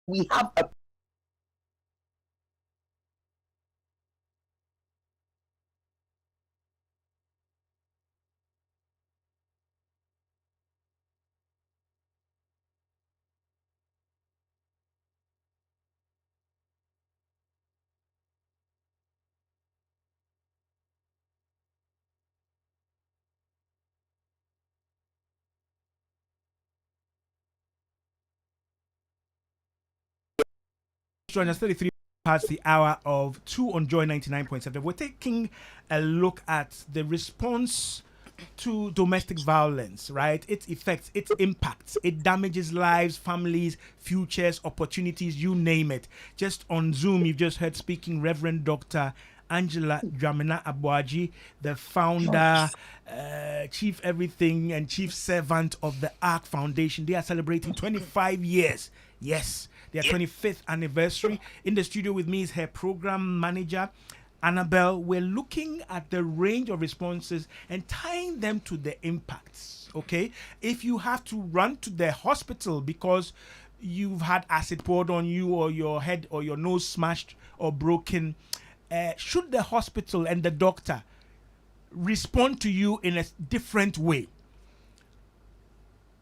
we have a Join us 33 past the hour of 2 on Joy 99.7. We're taking a look at the response to domestic violence, right? Its effects, its impacts. It damages lives, families, futures, opportunities, you name it. Just on Zoom, you've just heard speaking Reverend Dr. Angela Dramina Abuaji, the founder, chief everything, and chief servant of the ARC Foundation. They are celebrating 25 years. Yes, their 25th anniversary. In the studio with me is her program manager, Annabelle. We're looking at the range of responses and tying them to the impacts. Okay, if you have to run to the hospital because you've had acid poured on you, or your head or your nose smashed or broken, should the hospital and the doctor respond to you in a different way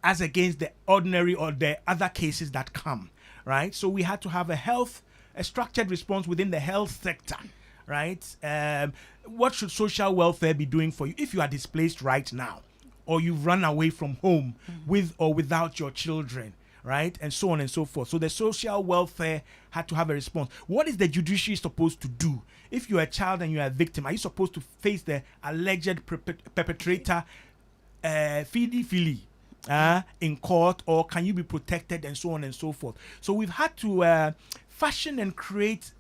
as against the ordinary or the other cases that come, right? So we had to have a structured response within the health sector, right? What should social welfare be doing for you if you are displaced right now, or you've run away from home with or without your children, right? And so on and so forth. So the social welfare had to have a response. What is the judiciary supposed to do? If you're a child and you're a victim, are you supposed to face the alleged perpetrator, in court, or can you be protected, and so on and so forth? So we've had to fashion and create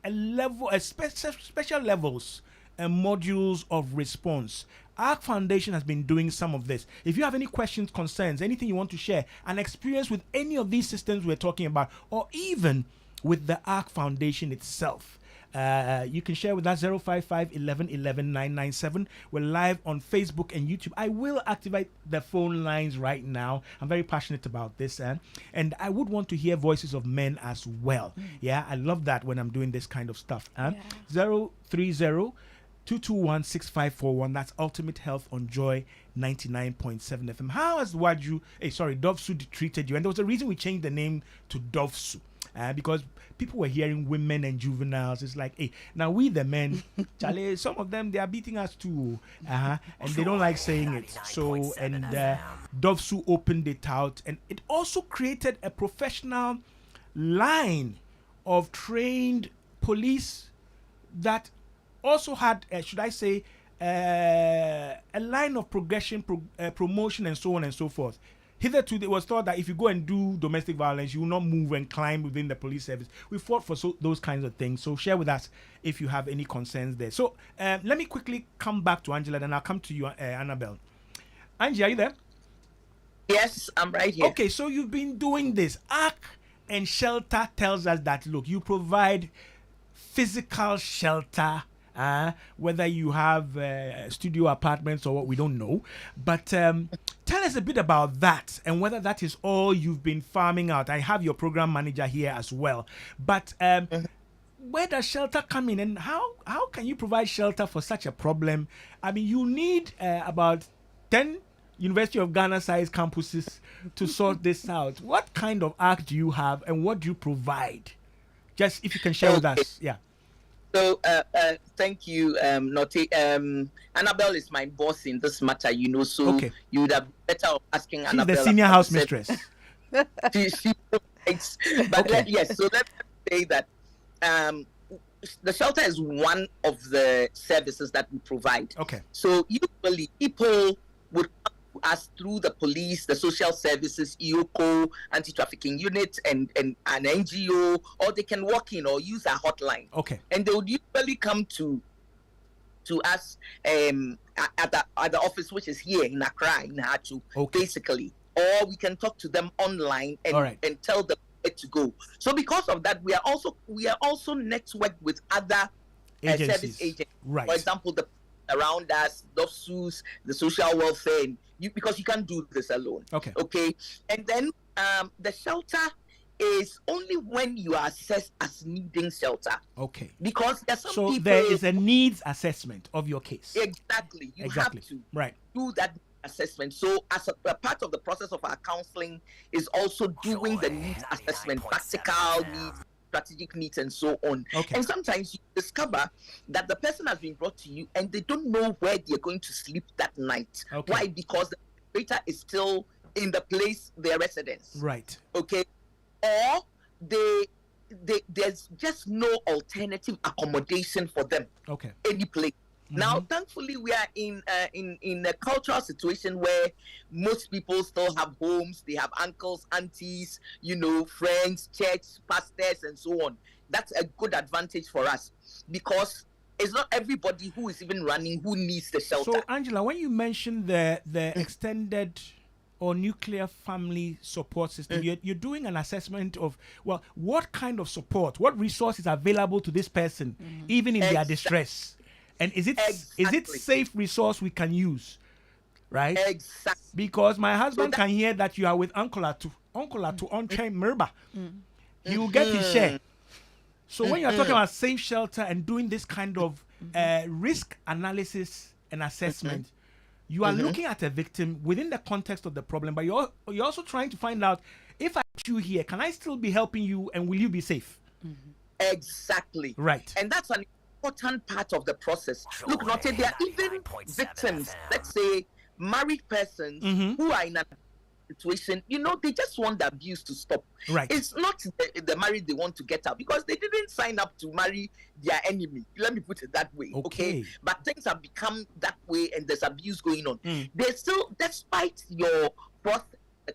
a special levels and modules of response. Our foundation has been doing some of this. If you have any questions, concerns, anything you want to share, an experience with any of these systems we're talking about, or even with the ARC Foundation itself, you can share with us 055 11 11 997. We're live on Facebook and YouTube. I will activate the phone lines right now. I'm very passionate about this, and I would want to hear voices of men as well. Yeah, I love that when I'm doing this kind of stuff. 030 221 6541. That's Ultimate Health on Joy 99.7 FM. How has Dovsu treated you? And there was a reason we changed the name to Dovsu. Because people were hearing women and juveniles. It's like, hey, now we the men, Charlie, some of them, they are beating us too. And they don't like saying it. So, and Dovsu opened it out. And it also created a professional line of trained police that also had, a line of progression, promotion, and so on and so forth. Hitherto, it was thought that if you go and do domestic violence, you will not move and climb within the police service. We fought for those kinds of things. So share with us if you have any concerns there. So let me quickly come back to Angela, then I'll come to you, Annabelle. Angie, are you there? Yes, I'm right here. Okay, so you've been doing this. ARC and Shelter tells us that, look, you provide physical shelter, whether you have studio apartments or what, we don't know. But tell us a bit about that and whether that is all you've been farming out. I have your program manager here as well. But where does shelter come in, and how can you provide shelter for such a problem? I mean, you need about 10 University of Ghana size campuses to sort this out. What kind of ARC do you have, and what do you provide? Just if you can share with us. Yeah. So thank you, Nortey. Annabelle is my boss in this matter, so okay. You would have better off asking She's Annabelle. She's the senior house mistress. she but okay. Yes, so let's say that the shelter is one of the services that we provide. Okay. So usually people would come to us through the police, the social services, EOCO, anti-trafficking unit, and an NGO, or they can walk in or use our hotline. Okay. And they would usually come to us at the office, which is here in Accra, in Hachu, basically. Or we can talk to them online and tell them where to go. So because of that, we are also networked with other service agents. Right. For example, the around us, DOFSUS, the social welfare, because you can't do this alone. Okay. And then the shelter is only when you are assessed as needing shelter. Okay. Because there's some people. So there is a needs assessment of your case. Exactly. You have to do that assessment. So as a part of the process of our counseling is also doing the needs assessment, practical needs, strategic needs, and so on. Okay. And sometimes you discover that the person has been brought to you and they don't know where they're going to sleep that night. Okay. Why? Because the operator is still in the place, their residence. Right. Okay. Or there's just no alternative accommodation for them. Okay. Any place. Now, thankfully, we are in a cultural situation where most people still have homes. They have uncles, aunties, friends, church, pastors, and so on. That's a good advantage for us because it's not everybody who is even running who needs the shelter. So, Angela, when you mentioned the extended or nuclear family support system, you're doing an assessment of, well, what kind of support, what resources are available to this person, even in their distress. And is it safe resource we can use, right? Exactly. Because my husband can hear that you are with Uncle Atu on chain Merba. He will get his share. So when you are talking about safe shelter and doing this kind of risk analysis and assessment, you are looking at a victim within the context of the problem, but you're also trying to find out, if I put you here, can I still be helping you and will you be safe? Exactly. Right. And that's an important part of the process. Look, Nortey, there are even victims, let's say married persons who are in a situation, they just want the abuse to stop. Right. It's not the married they want to get out because they didn't sign up to marry their enemy. Let me put it that way. Okay. But things have become that way and there's abuse going on. They still, despite your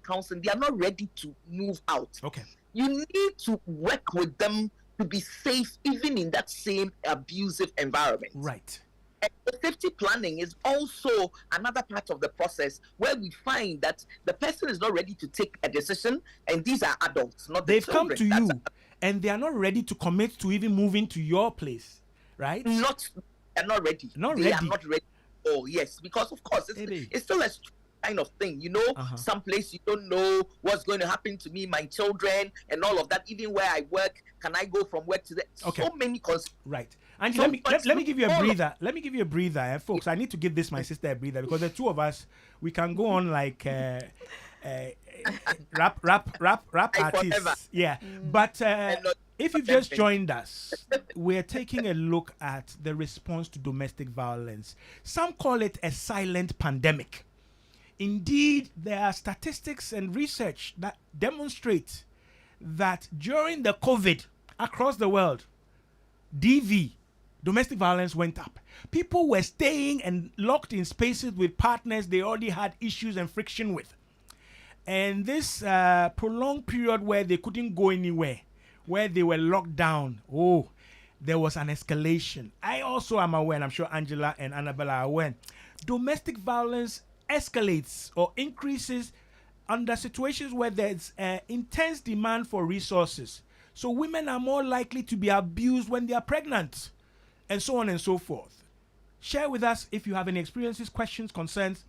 counseling, they are not ready to move out. Okay. You need to work with them to be safe even in that same abusive environment. Right. And the safety planning is also another part of the process where we find that the person is not ready to take a decision, and these are adults, not the children. They've come to you and they are not ready to commit to even moving to your place, right? They're not ready. They are not ready. Oh, yes, because of course it's still a kind of thing, some place you don't know what's going to happen to me, my children, and all of that. Even where I work, can I go from work to the so many right. And let me give you a breather. Let me give you a breather, folks. I need to give this my sister a breather because the two of us, we can go on like rap artists. Yeah. But if you've just joined us, we're taking a look at the response to domestic violence. Some call it a silent pandemic. Indeed, there are statistics and research that demonstrate that during the COVID across the world, DV, domestic violence, went up. People were staying and locked in spaces with partners they already had issues and friction with. And this prolonged period where they couldn't go anywhere, where they were locked down, there was an escalation. I also am aware, and I'm sure Angela and Annabella are aware, domestic violence escalates or increases under situations where there's intense demand for resources. So women are more likely to be abused when they are pregnant, and so on and so forth. Share with us if you have any experiences, questions, concerns.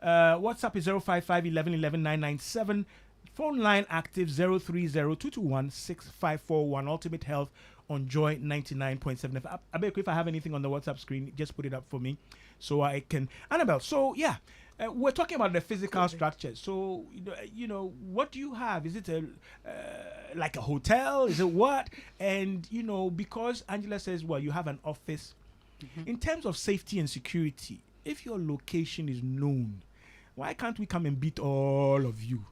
WhatsApp is 055 11 11 997. Phone line active 030 221 6541. Ultimate Health on Joy 99.7. If I have anything on the WhatsApp screen, just put it up for me so I can. Annabelle, so yeah. We're talking about the physical structure. So, what do you have? Is it like a hotel? Is it what? And, because Angela says, well, you have an office. In terms of safety and security, if your location is known, why can't we come and beat all of you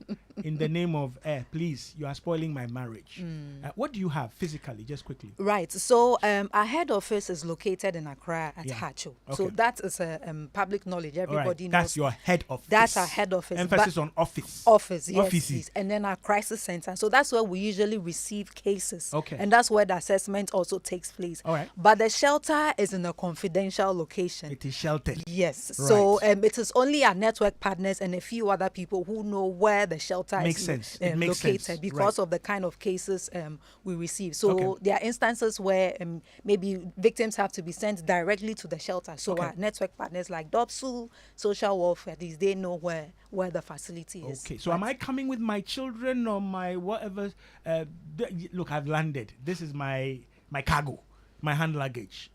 in the name of, please, you are spoiling my marriage? What do you have physically, just quickly? Right. So our head office is located in Accra at Hacho. Okay. So that is public knowledge. Everybody knows. That's your head office. That's our head office. Emphasis on office. Office, yes. And then our crisis center. So that's where we usually receive cases. Okay. And that's where the assessment also takes place. All right. But the shelter is in a confidential location. It is sheltered. Yes. Right. So it is only our network partners and a few other people who know where the shelter shelter makes is located sense. Because of the kind of cases we receive. So there are instances where maybe victims have to be sent directly to the shelter. So our network partners like DOPSU, social welfare, they know where the facility is. Okay, so am I coming with my children or my whatever? Look, I've landed. This is my cargo, my hand luggage.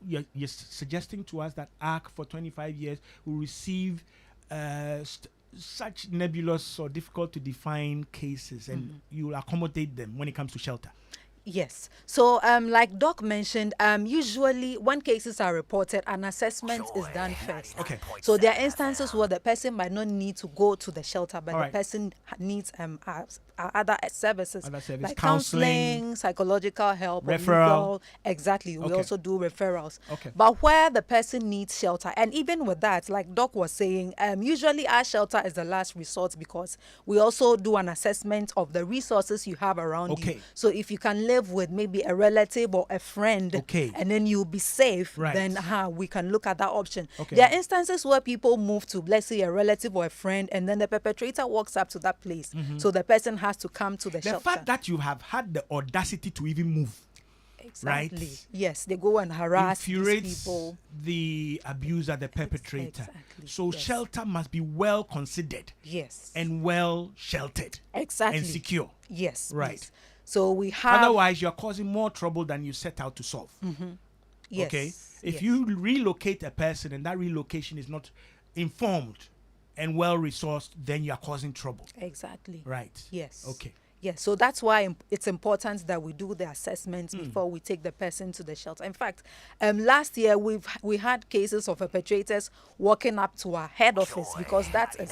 You're suggesting to us that ARC for 25 years will receive such nebulous or difficult to define cases, and you will accommodate them when it comes to shelter. Yes. So, like Doc mentioned, usually when cases are reported, an assessment is done first. Okay. So there are instances where the person might not need to go to the shelter, but the person needs other services like counseling, psychological help, referral. Exactly. We also do referrals. Okay. But where the person needs shelter, and even with that, like Doc was saying, usually our shelter is the last resort because we also do an assessment of the resources you have around you. So if you can live with maybe a relative or a friend, and then you'll be safe, then we can look at that option. There are instances where people move to, let's say, a relative or a friend, and then the perpetrator walks up to that place. So the person has to come to the shelter. The fact that you have had the audacity to even move. Exactly. Right? Yes, they go and harass these people. The abuser, the perpetrator. Exactly. So shelter must be well considered. Yes. And well sheltered. Exactly. And secure. Yes. Right. Please. So we have. Otherwise, you're causing more trouble than you set out to solve. Yes. Okay. If you relocate a person and that relocation is not informed and well resourced, then you are causing trouble. Exactly. Right. Yes. Okay. Yes, so that's why it's important that we do the assessments before we take the person to the shelter. In fact, last year we had cases of perpetrators walking up to our head office because that is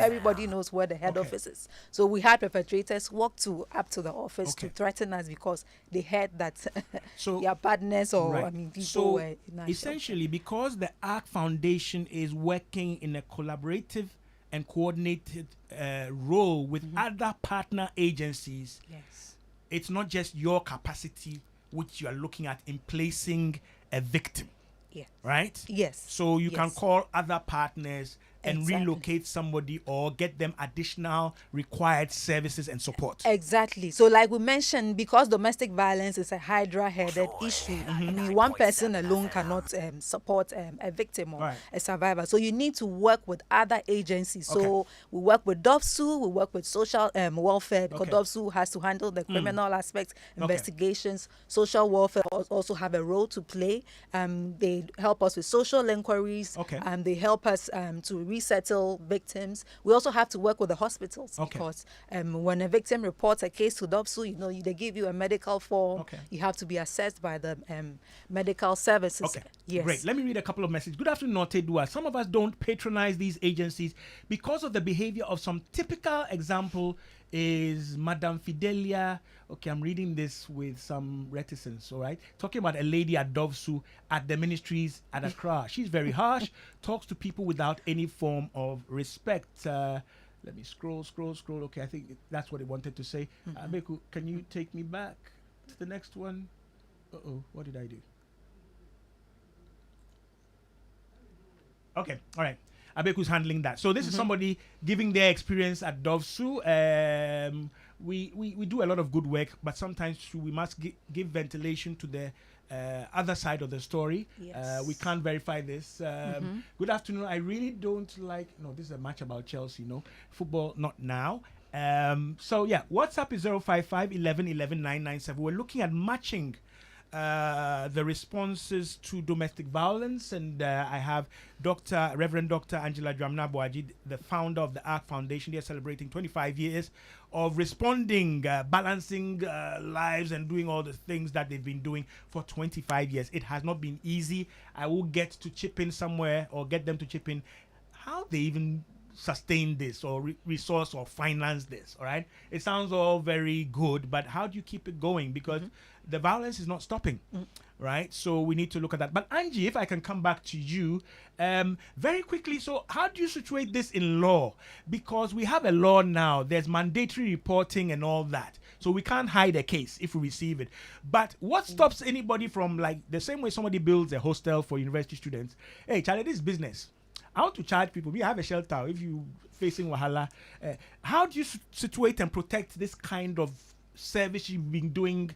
everybody knows where the head office is. So we had perpetrators walk up to the office to threaten us because they heard that their partners or people were in our essentially shelter. Because the ARC Foundation is working in a collaborative and coordinated role with other partner agencies. Yes. It's not just your capacity which you are looking at in placing a victim. Yes. Right? Yes. So you can call other partners and relocate somebody or get them additional required services and support. Exactly. So like we mentioned, because domestic violence is a hydra-headed issue, I mean, one person alone cannot support a victim or a survivor. So you need to work with other agencies. So we work with DOPSU, we work with social welfare, because DOPSU has to handle the criminal aspects, investigations. Social welfare also have a role to play. They help us with social inquiries. They help us to resettle victims. We also have to work with the hospitals because when a victim reports a case to DOPSU, they give you a medical form. You have to be assessed by the medical services. Yes. Great. Let me read a couple of messages. Good afternoon, Nortey. Some of us don't patronize these agencies because of the behavior of some. Typical example is Madame Fidelia. Okay, I'm reading this with some reticence, all right? Talking about a lady at DOPSU at the ministries at Accra. She's very harsh, talks to people without any form of respect. Let me scroll. Okay, I think that's what it wanted to say. Abeku, can you take me back to the next one? Uh-oh, what did I do? Okay, all right. Abeku's handling that. So this is somebody giving their experience at DOPSU. We do a lot of good work, but sometimes we must give ventilation to the other side of the story. Yes. We can't verify this. Good afternoon. I really don't like... No, this is a match about Chelsea, football, not now. So yeah, WhatsApp is 055 11 11 997. We're looking at matching the responses to domestic violence, and I have Reverend Dr. Angela Dramna Boaji, the founder of the ARC Foundation. They're celebrating 25 years of responding, balancing lives and doing all the things that they've been doing for 25 years. It has not been easy. I will get to chip in somewhere or get them to chip in how they even sustain this or resource or finance this. All right, it sounds all very good, but how do you keep it going? Because the violence is not stopping, right? So we need to look at that. But Angie, if I can come back to you very quickly. So how do you situate this in law? Because we have a law now. There's mandatory reporting and all that. So we can't hide a case if we receive it. But what stops anybody from, like, the same way somebody builds a hostel for university students? Hey, Charlie, this is business. I want to charge people. We have a shelter. If you facing wahala, how do you situate and protect this kind of service you've been doing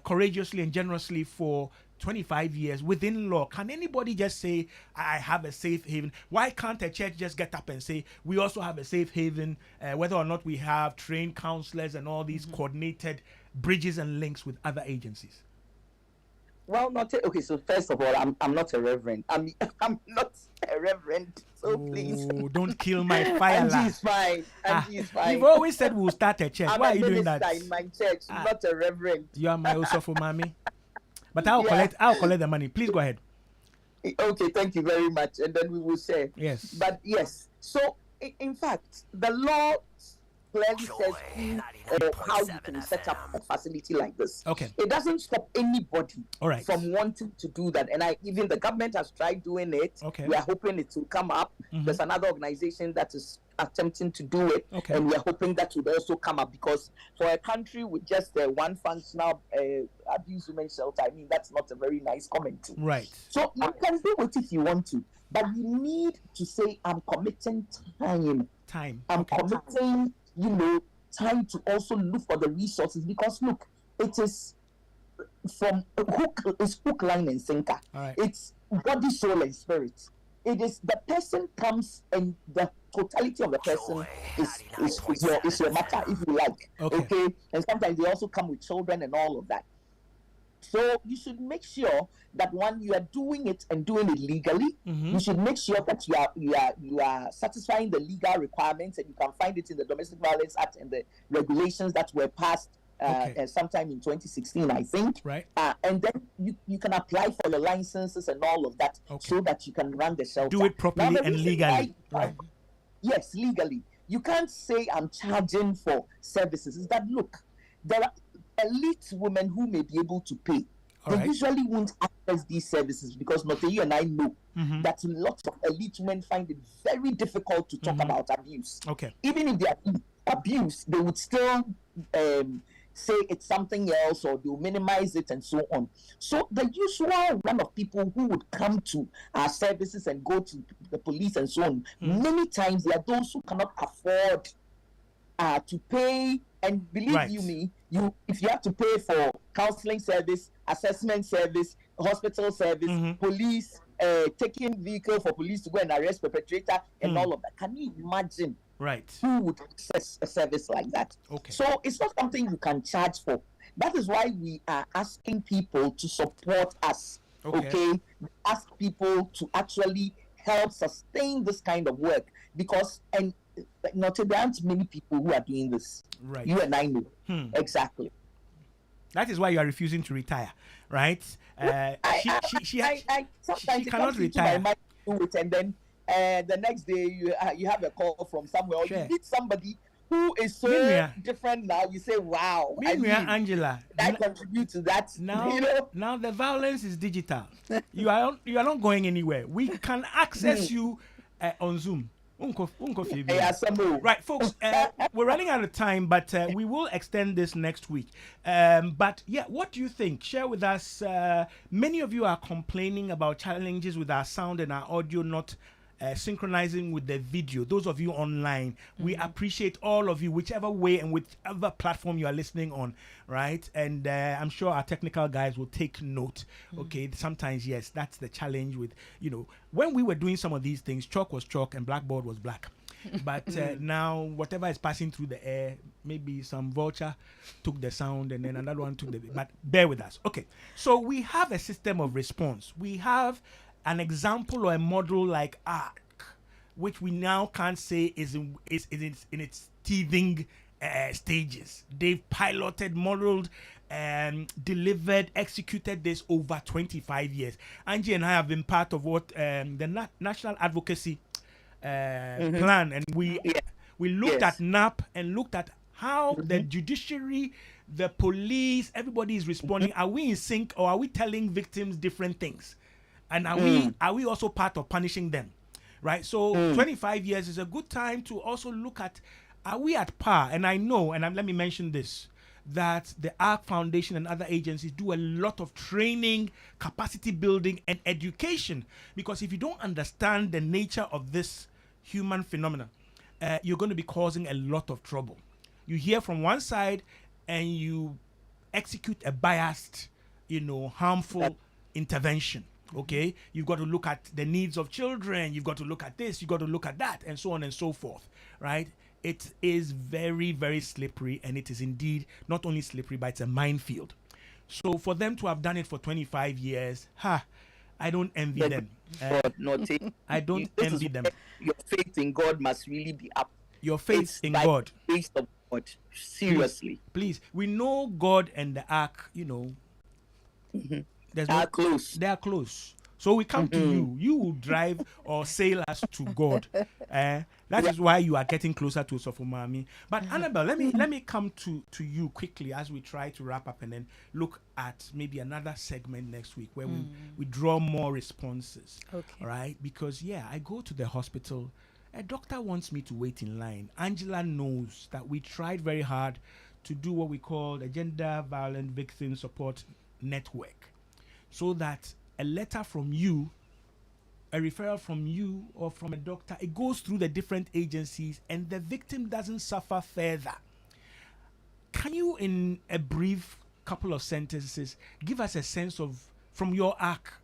courageously and generously for 25 years within law? Can anybody just say, I have a safe haven? Why can't a church just get up and say, we also have a safe haven, whether or not we have trained counselors and all these coordinated bridges and links with other agencies? Well, okay. So first of all, I'm not a reverend. I'm not a reverend. So please, don't kill my fire. Angie is fine. Angie is fine. You've always said we'll start a church. Why are you doing that? I'm a minister in my church, not a reverend. You are my Osofo mommy. But I'll collect the money. Please go ahead. Okay, thank you very much, and then we will share. Yes. But yes, so in fact, the law clearly says how you can set up a facility like this. Okay. It doesn't stop anybody from wanting to do that. And even the government has tried doing it. Okay. We are hoping it will come up. There's another organization that is attempting to do it. Okay. And we are hoping that will also come up, because for a country with just one functional abuse women shelter, I mean, that's not a very nice comment. Right. So you can do it if you want to, but you need to say, I'm committing time. I'm committing, time to also look for the resources, because look, it is from hook, line, and sinker. Right. It's body, soul, and spirit. It is the person comes, and the totality of the person is your matter, if you like. Okay. And sometimes they also come with children and all of that. So you should make sure that when you are doing it and doing it legally, you should make sure that you are satisfying the legal requirements, and you can find it in the Domestic Violence Act and the regulations that were passed sometime in 2016, I think. Right. And then you can apply for your licenses and all of that, so that you can run the shelter. Do it properly and legally. Right. Yes, legally. You can't say I'm charging for services. Is that, look, there are elite women who may be able to pay. They usually won't access these services, because Nortey and I know that lots of elite women find it very difficult to talk about abuse. Okay. Even if they are abused, they would still say it's something else, or they'll minimize it and so on. So the usual run of people who would come to our services and go to the police and so on, many times they are those who cannot afford to pay. And believe me, if you have to pay for counseling service, assessment service, hospital service, police, taking vehicle for police to go and arrest perpetrator and all of that, can you imagine who would access a service like that? Okay. So it's not something you can charge for. That is why we are asking people to support us. Okay? Ask people to actually help sustain this kind of work, because not there aren't many people who are doing this. Right. You and I know. Exactly. That is why you are refusing to retire, right? She cannot retire. My mind to do it, and then the next day you have a call from somewhere, or you meet somebody who is so different now. You say, "Wow, Angela, I contribute to that." Now the violence is digital. you are not going anywhere. We can access you on Zoom. Right, folks, we're running out of time, but we will extend this next week. But yeah, what do you think? Share with us. Many of you are complaining about challenges with our sound and our audio not synchronizing with the video. Those of you online, we appreciate all of you, whichever way and whichever platform you are listening on, right? And I'm sure our technical guys will take note. Okay, sometimes, yes, that's the challenge with, when we were doing some of these things, chalk was chalk and blackboard was black. But now, whatever is passing through the air, maybe some vulture took the sound and then another one took the... But bear with us. Okay, so we have a system of response. We have an example or a model like ARC, which we now can't say is in its teething stages. They've piloted, modeled, delivered, executed this over 25 years. Angie and I have been part of what the National Advocacy Plan, and we looked at NAP and looked at how the judiciary, the police, everybody is responding. Are we in sync, or are we telling victims different things? And are we also part of punishing them, right? So 25 years is a good time to also look at, are we at par? And I know, and let me mention this, that the ARC Foundation and other agencies do a lot of training, capacity building, and education. Because if you don't understand the nature of this human phenomenon, you're going to be causing a lot of trouble. You hear from one side and you execute a biased, harmful intervention. Okay, you've got to look at the needs of children, you've got to look at this, you've got to look at that, and so on and so forth, right? It is very, very slippery, and it is indeed not only slippery, but it's a minefield. So for them to have done it for 25 years, I don't envy them. I don't envy them. Your faith in God must really be up. Your faith in God. Faith of God. Seriously. Please. We know God and the ark, They are close. They are close. So we come to you. You will drive or sail us to God. That is why you are getting closer to Sofumami. But Annabelle, let me come to you quickly as we try to wrap up and then look at maybe another segment next week where we draw more responses. Okay. All right? Because I go to the hospital. A doctor wants me to wait in line. Angela knows that we tried very hard to do what we call a gender violent victim support network, so that a letter from you, a referral from you or from a doctor, it goes through the different agencies and the victim doesn't suffer further. Can you, in a brief couple of sentences, give us a sense of, from your ARC,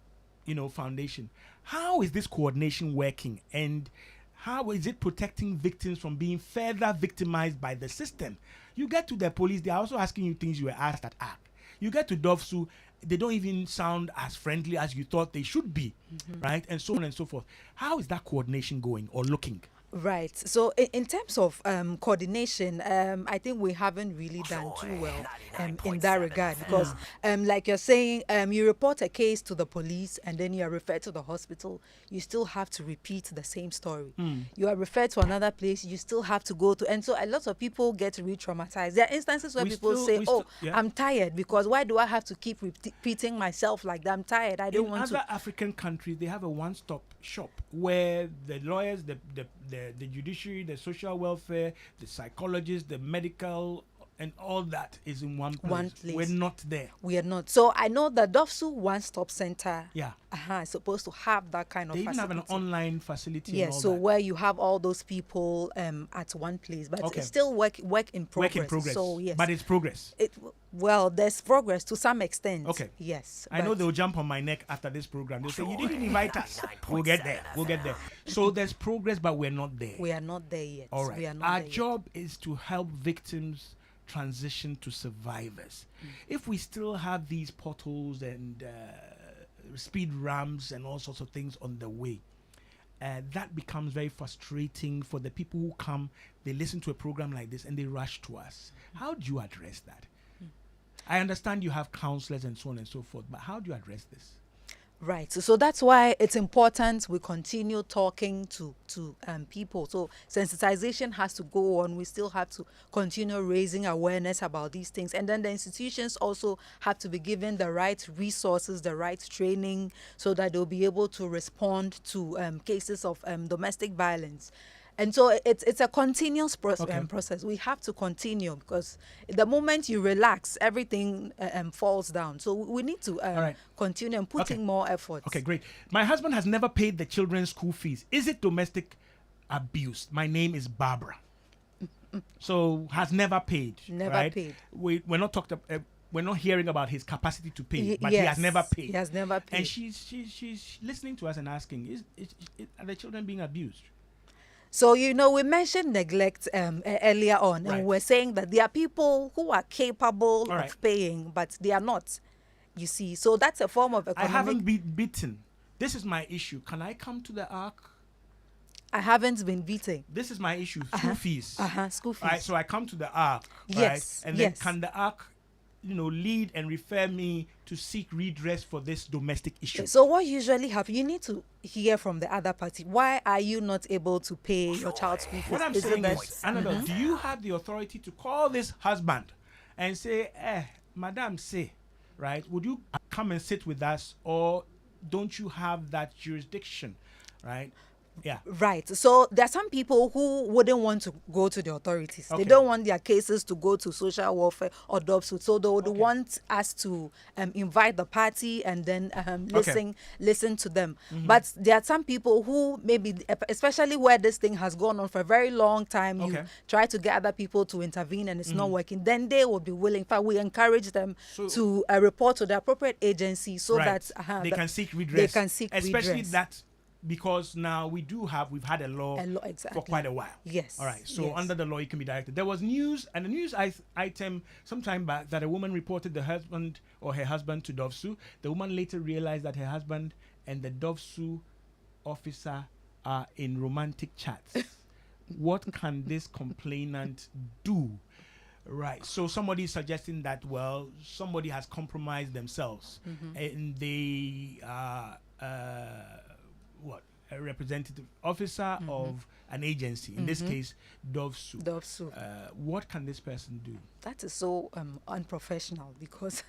foundation, how is this coordination working, and how is it protecting victims from being further victimized by the system? You get to the police, they are also asking you things you were asked at ARC. You get to DOVSU, they don't even sound as friendly as you thought they should be, right? And so on and so forth. How is that coordination going or looking? Right. So in terms of coordination, I think we haven't really done too well in that regard, because like you're saying, you report a case to the police and then you are referred to the hospital. You still have to repeat the same story. You are referred to another place. You still have to go to, and so a lot of people get re-traumatized. There are instances where people say, I'm tired, because why do I have to keep repeating myself like that? I'm tired. I don't want to. In other African countries, they have a one-stop shop where the lawyers, the judiciary, the social welfare, the psychologists, the medical, and all that is in one place. We're not there. We are not. So I know the DOVSU one-stop center is supposed to have that kind of facility. They even have an online facility. Yes, so where you have all those people at one place, but it's still work in progress. Work in progress. So yes, but it's progress. There's progress to some extent. Okay. Yes. I know they'll jump on my neck after this program. They'll say, you didn't invite us. We'll get there. So there's progress, but we're not there. We are not there yet. All right. We are not Our there job is to help victims transition to survivors. If we still have these potholes and speed ramps and all sorts of things on the way, that becomes very frustrating for the people who come, they listen to a program like this and they rush to us. How do you address that? I understand you have counselors and so on and so forth, but how do you address this? Right. So that's why it's important we continue talking to people. So sensitization has to go on. We still have to continue raising awareness about these things. And then the institutions also have to be given the right resources, the right training, so that they'll be able to respond to cases of domestic violence. And so it's a continuous process. We have to continue, because the moment you relax, everything falls down. So we need to continue and put in more effort. Okay, great. My husband has never paid the children's school fees. Is it domestic abuse? My name is Barbara. So has never paid. Never paid. We're not we're not hearing about his capacity to pay, but he has never paid. He has never paid. And she's listening to us and asking, are the children being abused? So, we mentioned neglect earlier on, and we're saying that there are people who are capable of paying, but they are not, you see. So that's a form of economic... I haven't been beaten. This is my issue. Can I come to the ARC? I haven't been beaten. This is my issue. School fees. School fees. Right, so I come to the ARC, yes, and then can the ARC lead and refer me to seek redress for this domestic issue? So what usually happens, you need to hear from the other party. Why are you not able to pay your child's school fees? What I'm saying is, Annabelle, do you have the authority to call this husband and say, Madam, would you come and sit with us, or don't you have that jurisdiction, right? Yeah. Right. So there are some people who wouldn't want to go to the authorities. Okay. They don't want their cases to go to social welfare or DOPSU. So they would want us to invite the party and then listen to them. But there are some people who maybe, especially where this thing has gone on for a very long time, you try to get other people to intervene and it's not working, then they will be willing. In fact, we encourage them to report to the appropriate agency so that they can seek redress. They can seek especially redress. that, because now we've had a law exactly. for quite a while. Yes. All right. So under the law, you can be directed. There was news, and the news item some time back, that a woman reported her husband to DOVSU. The woman later realized that her husband and the DOVSU officer are in romantic chats. What can this complainant do? Right. So somebody is suggesting that, well, somebody has compromised themselves, and they are a representative officer of an agency, in this case DOVSU. What can this person do? That is so unprofessional, because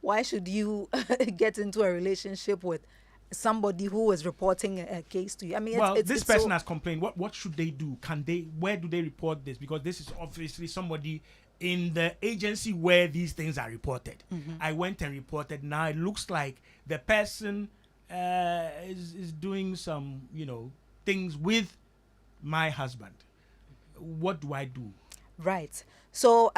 why should you get into a relationship with somebody who is reporting a case to you? I mean, this person has complained. What should they do? Where do they report this? Because this is obviously somebody in the agency where these things are reported. I went and reported. Now it looks like the person is doing some, things with my husband. What do I do? Right. So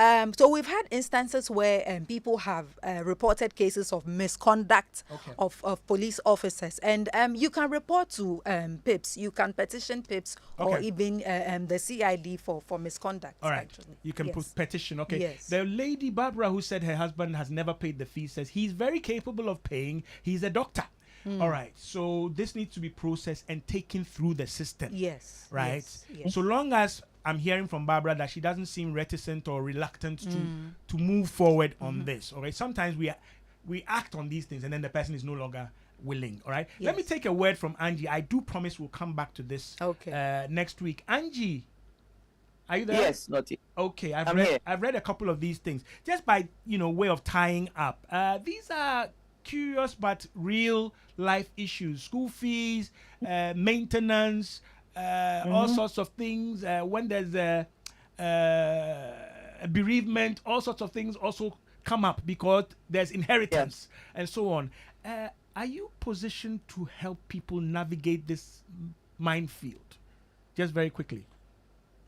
we've had instances where people have reported cases of misconduct of police officers, and you can report to PIPS. You can petition PIPS or even the CID for misconduct. All right. Actually. You can petition. Okay. Yes. The lady Barbara who said her husband has never paid the fee says he's very capable of paying. He's a doctor. All right. So this needs to be processed and taken through the system. Yes. Right. Yes. So long as I'm hearing from Barbara that she doesn't seem reticent or reluctant to move forward on this. Okay. Sometimes we act on these things and then the person is no longer willing. All right. Yes. Let me take a word from Angie. I do promise we'll come back to this next week. Angie, are you there? Yes, Nortey. Okay, I've read a couple of these things just by way of tying up. These are curious but real life issues: school fees, maintenance, all sorts of things. When there's a bereavement, all sorts of things also come up because there's inheritance and so on. Are you positioned to help people navigate this minefield? Just very quickly.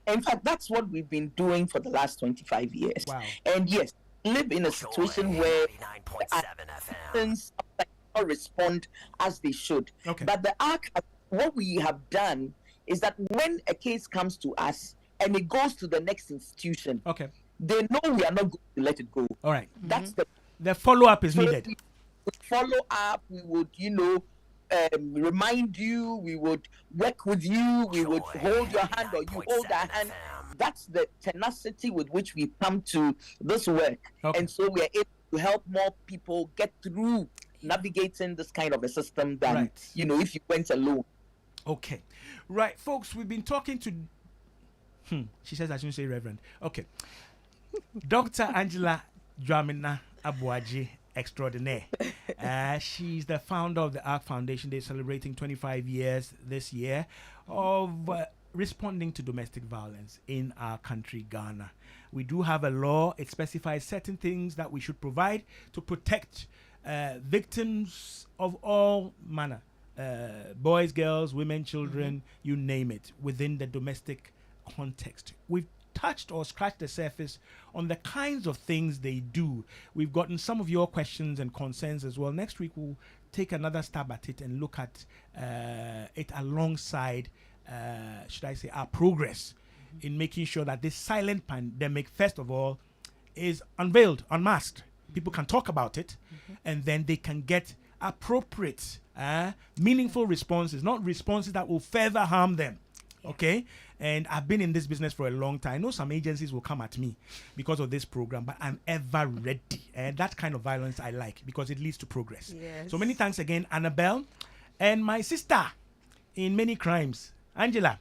In fact, that's what we've been doing for the last 25 years. Wow. And yes, live in a situation where citizens not respond as they should. Okay. But what we have done is that when a case comes to us and it goes to the next institution, they know we are not going to let it go. All right. That's the follow-up is needed. We would follow up. We would, remind you. We would work with you. We would hold your hand or you hold our hand. That's the tenacity with which we come to this work. And so we are able to help more people get through navigating this kind of a system than, if you went alone. Okay. Right, folks, we've been talking to... She says I shouldn't say reverend. Okay. Dr. Angela Dramina Abuaji Extraordinaire. She's the founder of the ARC Foundation. They're celebrating 25 years this year of responding to domestic violence in our country, Ghana. We do have a law. It specifies certain things that we should provide to protect victims of all manner. Boys, girls, women, children, you name it, within the domestic context. We've touched or scratched the surface on the kinds of things they do. We've gotten some of your questions and concerns as well. Next week, we'll take another stab at it and look at it alongside, our progress in making sure that this silent pandemic, first of all, is unveiled, unmasked. People can talk about it, and then they can get appropriate, meaningful responses, not responses that will further harm them. Okay? And I've been in this business for a long time. I know some agencies will come at me because of this program, but I'm ever ready. And that kind of violence I like because it leads to progress. Yes. So many thanks again, Annabelle. And my sister in many crimes, Angela.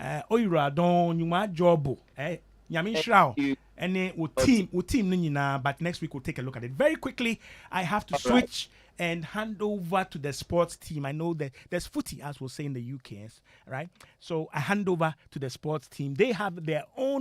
Oira don you ma jobo. Yamin Shrao. And then we'll team but next week we'll take a look at it. Very quickly, I have to switch and hand over to the sports team. I know that there's footy, as we'll say in the UK, right? So I hand over to the sports team. They have their own